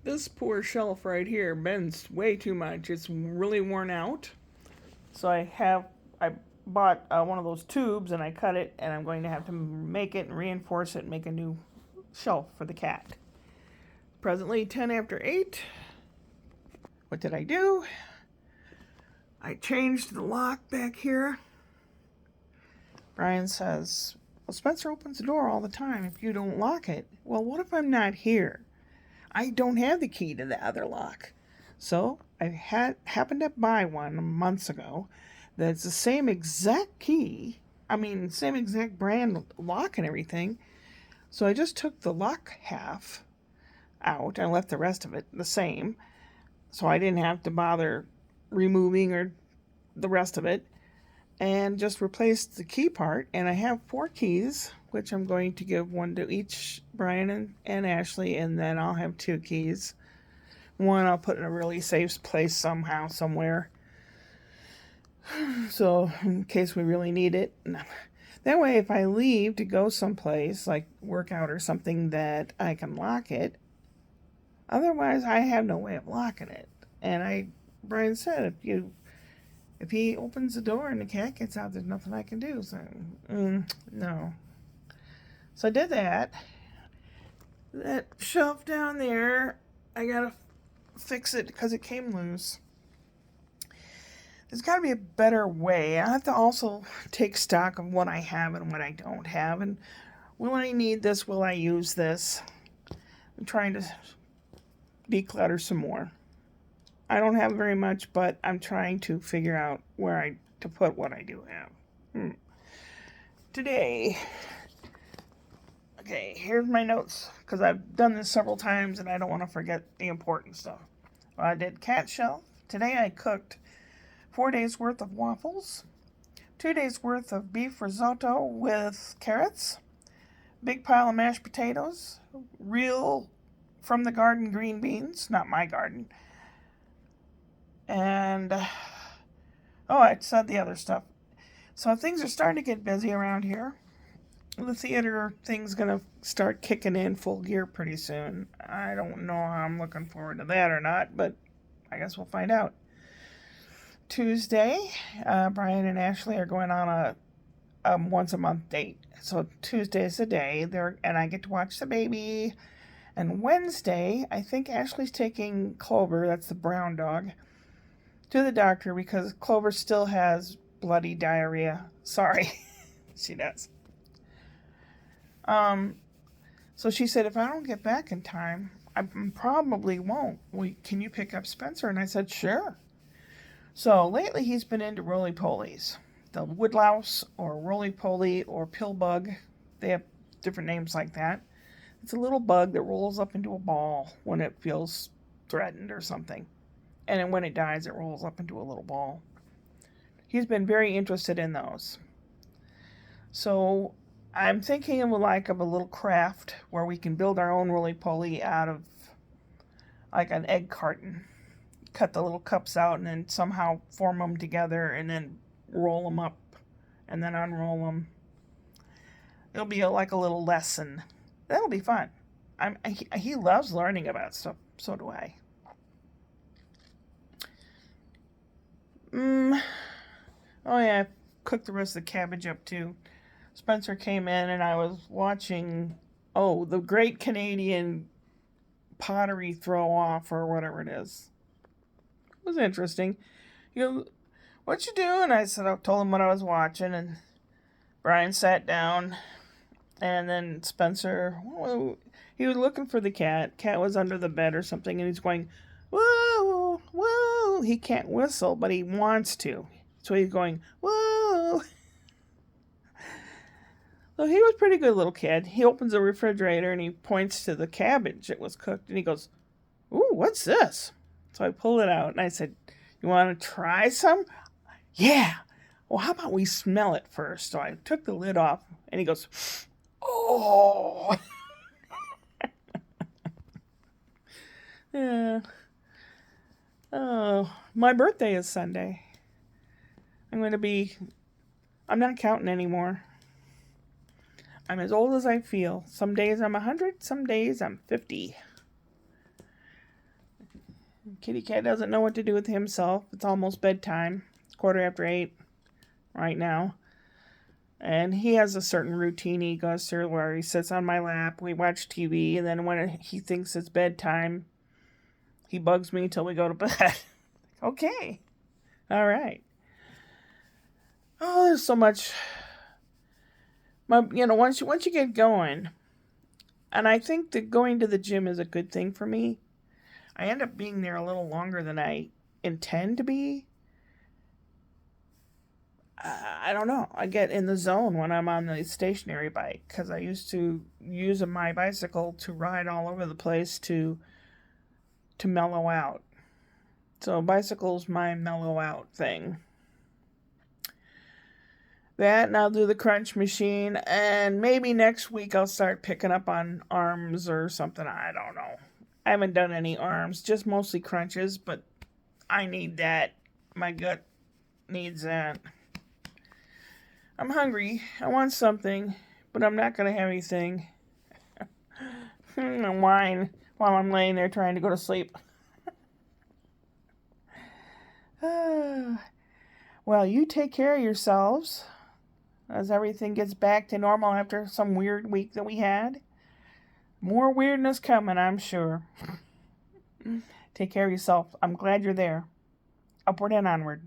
This poor shelf right here bends way too much. It's really worn out. So I bought one of those tubes and I cut it, and I'm going to have to make it and reinforce it and make a new shelf for the cat. Presently 10 after 8. What did I do? I changed the lock back here. Brian says, well, Spencer opens the door all the time if you don't lock it. Well, what if I'm not here? I don't have the key to the other lock. So I happened to buy one months ago that's the same exact key. I mean, same exact brand lock and everything. So I just took the lock half out and left the rest of it the same. So I didn't have to bother removing or the rest of it, and just replaced the key part. And I have 4 keys, which I'm going to give one to each Brian and Ashley, and then I'll have 2 keys. One I'll put in a really safe place somehow, somewhere. So in case we really need it. That way, if I leave to go someplace, like work out or something, that I can lock it. Otherwise, I have no way of locking it. And Brian said, if he opens the door and the cat gets out, there's nothing I can do. So, no. So I did that. That shelf down there, I gotta fix it because it came loose. There's got to be a better way. I have to also take stock of what I have and what I don't have. And will I need this? Will I use this? I'm trying to declutter some more. I don't have very much, but I'm trying to figure out where to put what I do have. Today, okay, here's my notes because I've done this several times and I don't want to forget the important stuff. Well, I did cat shelf. Today I cooked 4 days worth of waffles, 2 days worth of beef risotto with carrots, big pile of mashed potatoes, real from the garden green beans, not my garden, and I said the other stuff. So things are starting to get busy around here. The theater thing's gonna start kicking in full gear pretty soon. I don't know how I'm looking forward to that or not, but I guess we'll find out. Tuesday, Brian and Ashley are going on a once a month date. So Tuesday's the day and I get to watch the baby. And Wednesday, I think Ashley's taking Clover, that's the brown dog, to the doctor because Clover still has bloody diarrhea. Sorry, she does. So she said, if I don't get back in time, I probably won't. Well, can you pick up Spencer? And I said, sure. So lately he's been into roly-polies. The woodlouse or roly-poly or pill bug. They have different names like that. It's a little bug that rolls up into a ball when it feels threatened or something. And then when it dies, it rolls up into a little ball. He's been very interested in those. So I'm thinking of a little craft where we can build our own roly-poly out of like an egg carton. Cut the little cups out and then somehow form them together and then roll them up and then unroll them. It'll be like a little lesson. That'll be fun. He loves learning about stuff. So do I. Oh yeah, I cooked the rest of the cabbage up too. Spencer came in and I was watching, the Great Canadian Pottery Throw Off or whatever it is. It was interesting. He goes, what you doing? I told him what I was watching, and Brian sat down, and then Spencer, he was looking for the cat. Cat was under the bed or something, and he's going, whoa, whoa. He can't whistle, but he wants to. So he's going, whoa. So he was a pretty good little kid. He opens the refrigerator and he points to the cabbage that was cooked and he goes, ooh, what's this? So I pulled it out and I said, you want to try some? Yeah. Well, how about we smell it first? So I took the lid off and he goes, oh. Yeah. Oh, my birthday is Sunday. I'm not counting anymore. I'm as old as I feel. Some days I'm 100, some days I'm 50. Kitty cat doesn't know what to do with himself. It's almost bedtime. It's 8:15 right now. And he has a certain routine he goes through where he sits on my lap, we watch TV, and then when he thinks it's bedtime, he bugs me till we go to bed. Okay. All right. Oh, there's so much. Once you get going, and I think that going to the gym is a good thing for me. I end up being there a little longer than I intend to be. I don't know. I get in the zone when I'm on the stationary bike because I used to use my bicycle to ride all over the place to mellow out. So bicycle's my mellow out thing. That, and I'll do the crunch machine, and maybe next week I'll start picking up on arms or something. I don't know. I haven't done any arms, just mostly crunches, but I need that. My gut needs that. I'm hungry. I want something, but I'm not going to have anything. And whine while I'm laying there trying to go to sleep. Well, you take care of yourselves as everything gets back to normal after some weird week that we had. More weirdness coming, I'm sure. Take care of yourself. I'm glad you're there. Upward and onward.